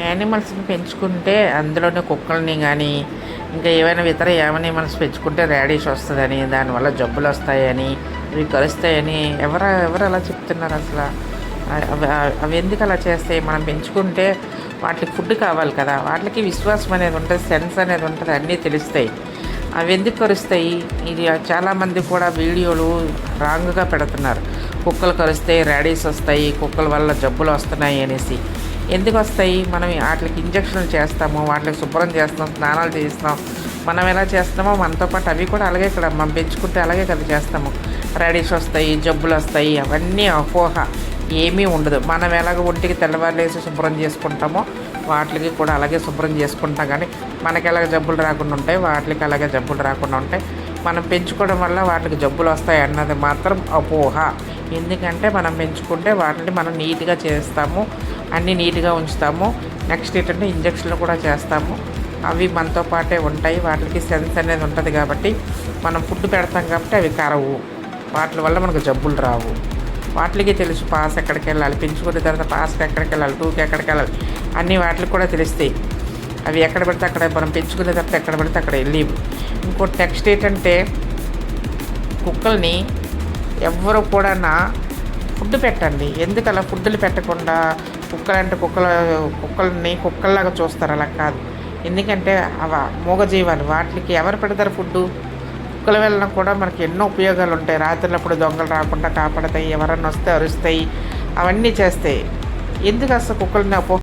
యానిమల్స్ని పెంచుకుంటే అందులోనే కుక్కల్ని కానీ ఇంకా ఏమైనా ఇతర యానిమల్స్ పెంచుకుంటే ర్యాడిష్ వస్తుందని, దానివల్ల జబ్బులు వస్తాయని, అవి కలుస్తాయని ఎవరు అలా చెప్తున్నారు అసలు? అవి అవి ఎందుకు అలా చేస్తాయి? మనం పెంచుకుంటే వాటికి ఫుడ్ కావాలి కదా, వాటికి విశ్వాసం అనేది ఉంటుంది, సెన్స్ అనేది ఉంటుంది, అన్నీ తెలుస్తాయి. అవి ఎందుకు కరుస్తాయి? ఇది చాలామంది కూడా వీడియోలు రాంగ్గా పెడుతున్నారు. కుక్కలు కరుస్తాయి, ర్యాడీస్ వస్తాయి, కుక్కల వల్ల జబ్బులు వస్తున్నాయి అనేసి. ఎందుకు వస్తాయి? మనం వాటికి ఇంజక్షన్లు చేస్తాము, వాటికి శుభ్రం చేస్తాం, స్నానాలు చేస్తాం. మనం ఎలా చేస్తామో మనతో పాటు అవి కూడా అలాగే ఇక్కడ మనం పెంచుకుంటే అలాగే కదా చేస్తాము. ర్యాడీస్ వస్తాయి, జబ్బులు వస్తాయి, అవన్నీ అపోహ, ఏమీ ఉండదు. మనం ఎలాగ ఒంటికి తెల్లవారులేసి శుభ్రం చేసుకుంటామో వాటికి కూడా అలాగే శుభ్రం చేసుకుంటాం. కానీ మనకి ఎలాగ జబ్బులు రాకుండా ఉంటాయి, వాటికి అలాగే జబ్బులు రాకుండా ఉంటాయి. మనం పెంచుకోవడం వల్ల వాటికి జబ్బులు వస్తాయి అన్నది మాత్రం అపోహ. ఎందుకంటే మనం పెంచుకుంటే వాటిని మనం నీట్గా చేస్తాము, అన్నీ నీట్గా ఉంచుతాము. నెక్స్ట్ ఏంటంటే ఇంజక్షన్లు కూడా చేస్తాము. అవి మనతో పాటే ఉంటాయి, వాటికి సెన్స్ అనేది ఉంటుంది. కాబట్టి మనం ఫుడ్ పెడతాం కాబట్టి అవి కరవు, వాటి వల్ల మనకు జబ్బులు రావు. వాటికి తెలుసు పాస్ ఎక్కడికి వెళ్ళాలి, పెంచుకున్న తర్వాత పాస్కి ఎక్కడికి వెళ్ళాలి, టూకి ఎక్కడికి వెళ్ళాలి, అన్నీ వాటికి కూడా తెలుస్తాయి. అవి ఎక్కడ పడితే అక్కడ, మనం పెంచుకునే తర్వాత ఎక్కడ పడితే అక్కడ వెళ్ళేవి. ఇంకోటి నెక్స్ట్ ఏంటంటే కుక్కల్ని ఎవ్వరు కూడా ఫుడ్ పెట్టండి. ఎందుకు అలా ఫుడ్లు పెట్టకుండా కుక్కలంటే కుక్కల్ని కుక్కల్లాగా చూస్తారు? అలా కాదు. ఎందుకంటే మూగజీవాలు, వాటికి ఎవరు పెడతారు ఫుడ్డు? కుక్కల వలన కూడా మనకి ఎన్నో ఉపయోగాలు ఉంటాయి. రాత్రులప్పుడు దొంగలు రాకుండా కాపాడతాయి, ఎవరన్నా వస్తే అరుస్తాయి, అవన్నీ చేస్తాయి. ఎందుకు అసలు కుక్కల్ని